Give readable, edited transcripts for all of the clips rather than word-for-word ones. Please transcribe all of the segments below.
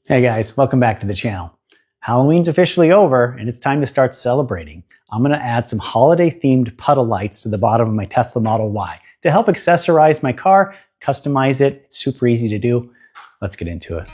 Hey guys, welcome back to the channel. Halloween's officially over and it's time to start celebrating. I'm going to add some holiday themed puddle lights to the bottom of my Tesla Model Y to help accessorize my car, customize it. It's super easy to do. Let's get into it.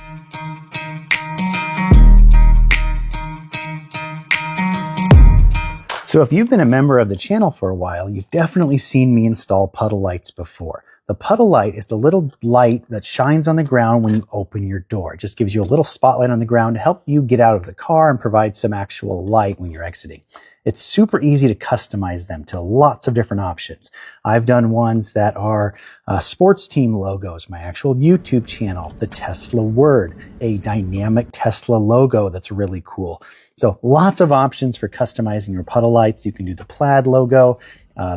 So if you've been a member of the channel for a while, you've definitely seen me install puddle lights before. The puddle light is the little light that shines on the ground when you open your door. It just gives you a little spotlight on the ground to help you get out of the car and provide some actual light when you're exiting. It's super easy to customize them to lots of different options. I've done ones that are sports team logos, my actual YouTube channel, the Tesla word, a dynamic Tesla logo that's really cool. So lots of options for customizing your puddle lights. You can do the plaid logo,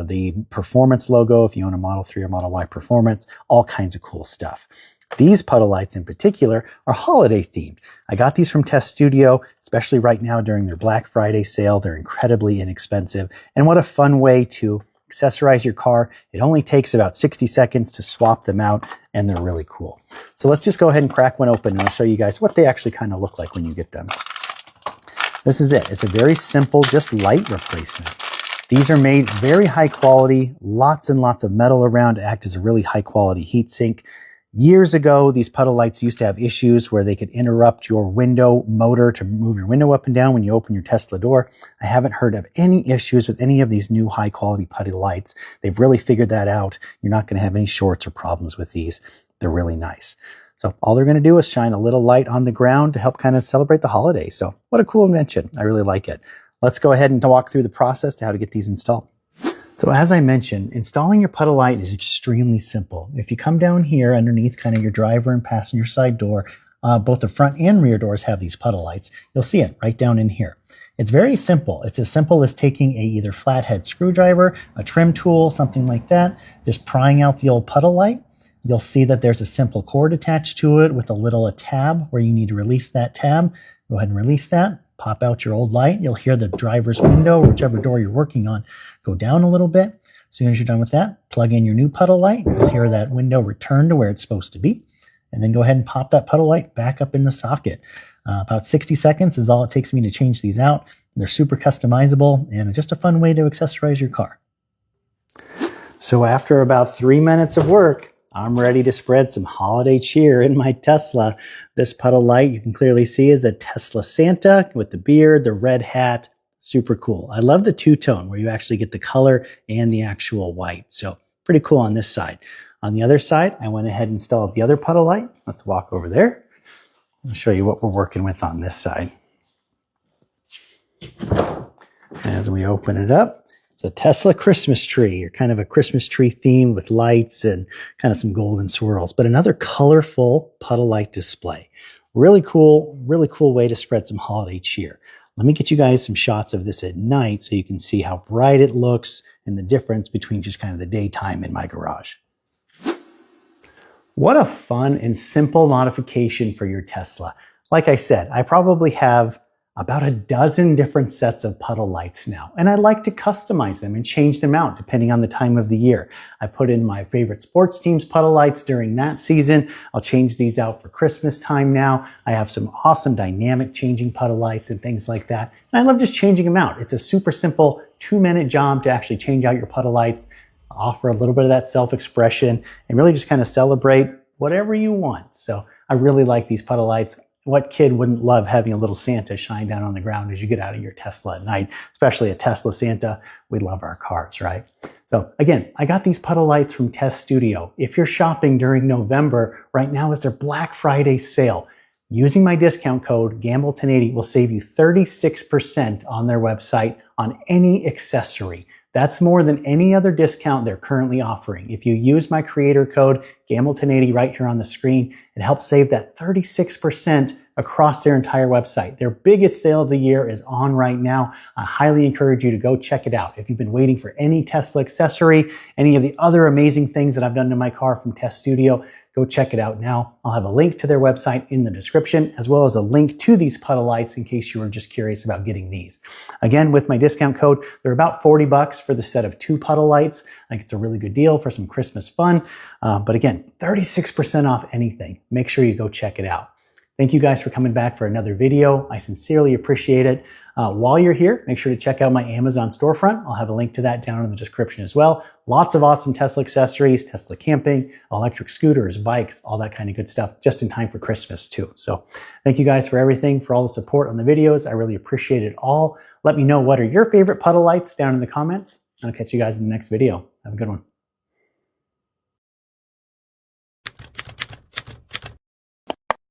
the performance logo if you own a Model 3 or Model Y Performance, all kinds of cool stuff. These puddle lights in particular are holiday themed. I got these from TesStudio, especially right now during their Black Friday sale. They're incredibly inexpensive. And what a fun way to accessorize your car. It only takes about 60 seconds to swap them out, and they're really cool. So let's just go ahead and crack one open and I'll show you guys what they actually kind of look like when you get them. This is it. It's a very simple, just light replacement. These are made very high quality, lots and lots of metal around to act as a really high quality heat sink. Years ago, these puddle lights used to have issues where they could interrupt your window motor to move your window up and down when you open your Tesla door. I haven't heard of any issues with any of these new high quality puddle lights. They've really figured that out. You're not going to have any shorts or problems with these. They're really nice. So all they're going to do is shine a little light on the ground to help kind of celebrate the holiday. So what a cool invention. I really like it. Let's go ahead and walk through the process to how to get these installed. So as I mentioned, installing your puddle light is extremely simple. If you come down here underneath kind of your driver and passenger side door, both the front and rear doors have these puddle lights. You'll see it right down in here. It's very simple. It's as simple as taking a either flathead screwdriver, a trim tool, something like that, just prying out the old puddle light. You'll see that there's a simple cord attached to it with a little tab where you need to release that tab. Go ahead and release that. Pop out your old light. You'll hear the driver's window, whichever door you're working on, go down a little bit. As soon as you're done with that, plug in your new puddle light. You'll hear that window return to where it's supposed to be. And then go ahead and pop that puddle light back up in the socket. About 60 seconds is all it takes me to change these out. They're super customizable and just a fun way to accessorize your car. So after about 3 minutes of work, I'm ready to spread some holiday cheer in my Tesla. This puddle light you can clearly see is a Tesla Santa with the beard, the red hat. Super cool. I love the two-tone where you actually get the color and the actual white. So pretty cool on this side. On the other side, I went ahead and installed the other puddle light. Let's walk over there. I'll show you what we're working with on this side. As we open it up, it's a Tesla Christmas tree, or kind of a Christmas tree theme with lights and kind of some golden swirls, but another colorful puddle light display. Really cool way to spread some holiday cheer. Let me get you guys some shots of this at night so you can see how bright it looks and the difference between just kind of the daytime in my garage. What a fun and simple modification for your Tesla. Like I said, I probably have about a dozen different sets of puddle lights now, and I like to customize them and change them out depending on the time of the year. I put in my favorite sports teams puddle lights during that season. I'll change these out for Christmas time now. I have some awesome dynamic changing puddle lights and things like that. And I love just changing them out. It's a super simple 2-minute job to actually change out your puddle lights, offer a little bit of that self-expression, and really just kind of celebrate whatever you want. So I really like these puddle lights. What kid wouldn't love having a little Santa shine down on the ground as you get out of your Tesla at night, especially a Tesla Santa? We love our cars, right? So again, I got these puddle lights from TesStudio. If you're shopping during November, right now is their Black Friday sale. Using my discount code GAMBLE1080 will save you 36% on their website on any accessory. That's more than any other discount they're currently offering. If you use my creator code, GAMBLE1080 right here on the screen, it helps save that 36% across their entire website. Their biggest sale of the year is on right now. I highly encourage you to go check it out. If you've been waiting for any Tesla accessory, any of the other amazing things that I've done to my car from TesStudio, go check it out now. I'll have a link to their website in the description, as well as a link to these puddle lights in case you were just curious about getting these. Again, with my discount code, they're about 40 bucks for the set of 2 puddle lights. I think it's a really good deal for some Christmas fun. But again, 36% off anything. Make sure you go check it out. Thank you guys for coming back for another video. I sincerely appreciate it. While you're here, make sure to check out my Amazon storefront. I'll have a link to that down in the description as well. Lots of awesome Tesla accessories, Tesla camping, electric scooters, bikes, all that kind of good stuff, just in time for Christmas too. So thank you guys for everything, for all the support on the videos. I really appreciate it all. Let me know what are your favorite puddle lights down in the comments. I'll catch you guys in the next video. Have a good one.